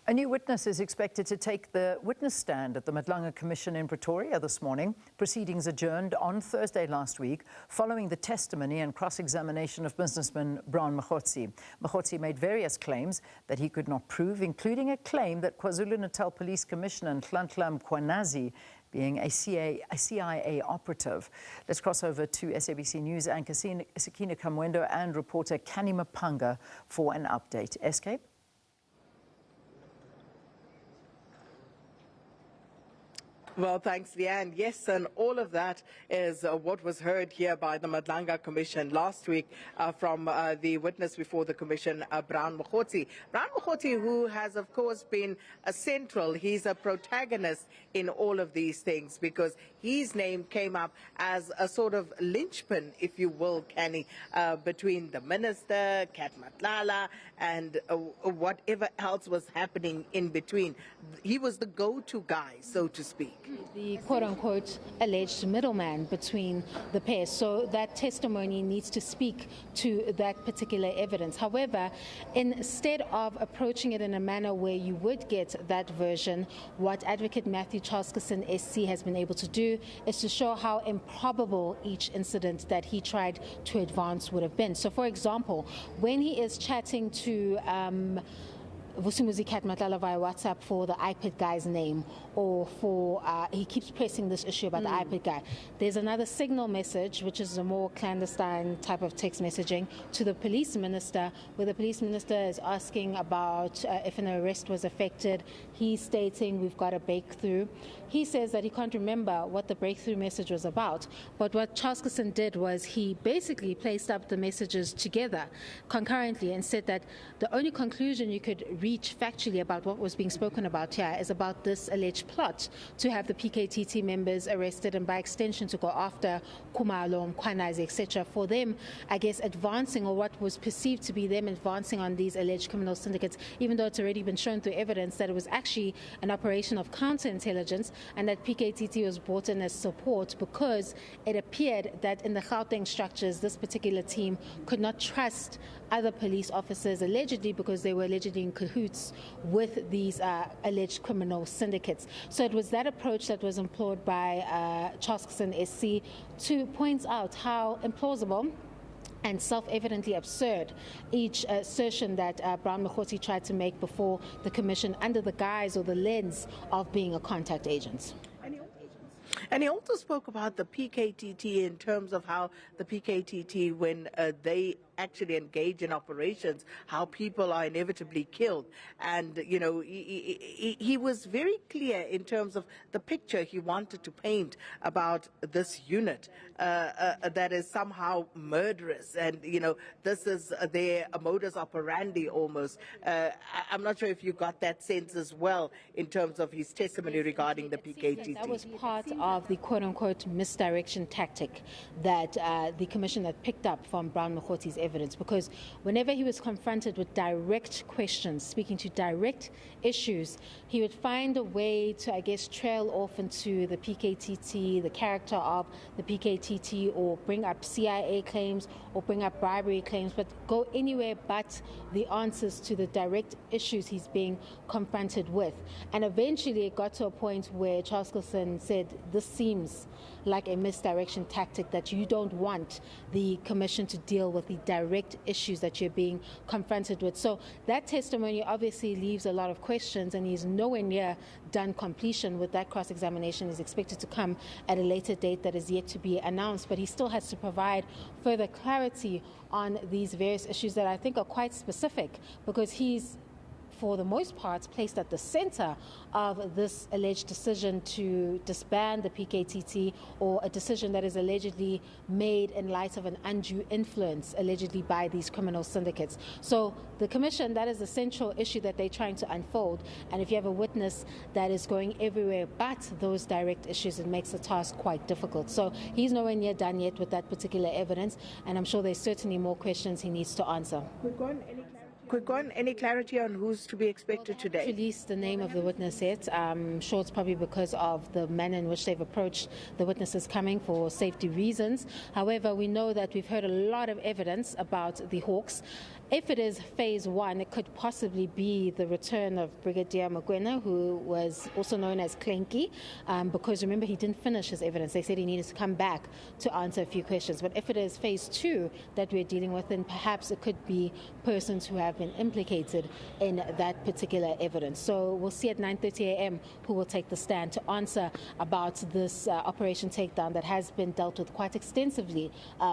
A new witness is expected to take the witness stand at the Madlanga Commission in Pretoria this morning. Proceedings adjourned on Thursday last week following the testimony and cross-examination of businessman Brown Mogotsi. Mogotsi made various claims that he could not prove, including a claim that KwaZulu-Natal Police Commissioner Nhlanhla Mkhwanazi being a CIA operative. Let's cross over to SABC News anchor Sakina Kamwendo and reporter Canny Maphanga for an update. SK? Well, thanks, Leanne. Yes, and all of that is what was heard here by the Madlanga Commission last week from the witness before the Commission, Brown Mogotsi. Brown Mogotsi, who has, of course, been central. He's a protagonist in all of these things because his name came up as a sort of linchpin, if you will, Canny, between the minister, Kat Matlala, and whatever else was happening in between. He was the go-to guy, so to speak. The quote-unquote alleged middleman between the pair. So that testimony needs to speak to that particular evidence. However, instead of approaching it in a manner where you would get that version, what Advocate Matthew Charleston SC has been able to do is to show how improbable each incident that he tried to advance would have been. So, for example, when he is chatting to Vusumuzi Kat Matlala via WhatsApp for the iPad guy's name, or for he keeps pressing this issue about the iPad guy. There's another signal message, which is a more clandestine type of text messaging, to the police minister, where the police minister is asking about if an arrest was affected. He's stating we've got a breakthrough. He says that he can't remember what the breakthrough message was about, but what Charleston did was he basically placed up the messages together concurrently and said that the only conclusion you could reach factually about what was being spoken about here is about this alleged plot to have the PKTT members arrested and by extension to go after Khumalo, Mkhwanazi, etc. for them, I guess, advancing, or what was perceived to be them advancing on these alleged criminal syndicates, even though it's already been shown through evidence that it was actually an operation of counterintelligence and that PKTT was brought in as support because it appeared that in the Gauteng structures, this particular team could not trust other police officers allegedly because they were allegedly in cahoots with these alleged criminal syndicates. So it was that approach that was employed by Charleston SC to point out how implausible and self-evidently absurd each assertion that Brown Mogotsi tried to make before the Commission under the guise or the lens of being a contact agent. And he also spoke about the PKTT in terms of how the PKTT, when they actually engage in operations, how people are inevitably killed. And, you know, he was very clear in terms of the picture he wanted to paint about this unit that is somehow murderous. And, you know, this is their modus operandi almost. I'm not sure if you got that sense as well in terms of his testimony regarding the PKTT. That was part of the quote-unquote misdirection tactic that the Commission had picked up from Brown Mogotsi's evidence, because whenever he was confronted with direct questions, speaking to direct issues, he would find a way to, I guess, trail off into the PKTT, the character of the PKTT, or bring up CIA claims or bring up bribery claims, but go anywhere but the answers to the direct issues he's being confronted with. And eventually it got to a point where Charleston said, this seems like a misdirection tactic, that you don't want the Commission to deal with the direct issues that you're being confronted with. So that testimony obviously leaves a lot of questions, and he's nowhere near done completion with that cross-examination. Is expected to come at a later date that is yet to be announced, but he still has to provide further clarity on these various issues that I think are quite specific, because he's, for the most part, placed at the center of this alleged decision to disband the PKTT, or a decision that is allegedly made in light of an undue influence allegedly by these criminal syndicates. So the Commission, that is the central issue that they're trying to unfold. And if you have a witness that is going everywhere but those direct issues, it makes the task quite difficult. So he's nowhere near done yet with that particular evidence, and I'm sure there's certainly more questions he needs to answer. Any clarity on who's to be expected today? Release the name of the witness yet. I'm sure it's probably because of the manner in which they've approached the witnesses coming for safety reasons. However, we know that we've heard a lot of evidence about the Hawks. If it is phase one, it could possibly be the return of Brigadier Mokoena, who was also known as Clanky, because remember, he didn't finish his evidence. They said he needed to come back to answer a few questions. But if it is phase two that we're dealing with, then perhaps it could be persons who have been implicated in that particular evidence. So we'll see at 9:30 a.m. who will take the stand to answer about this Operation Takedown that has been dealt with quite extensively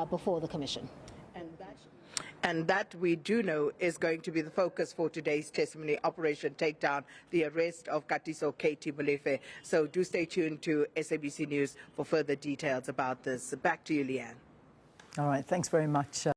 before the Commission. And that we do know is going to be the focus for today's testimony, Operation Takedown, the arrest of Katiso Katie Molefe. So do stay tuned to SABC News for further details about this. Back to you, Leanne. All right, thanks very much.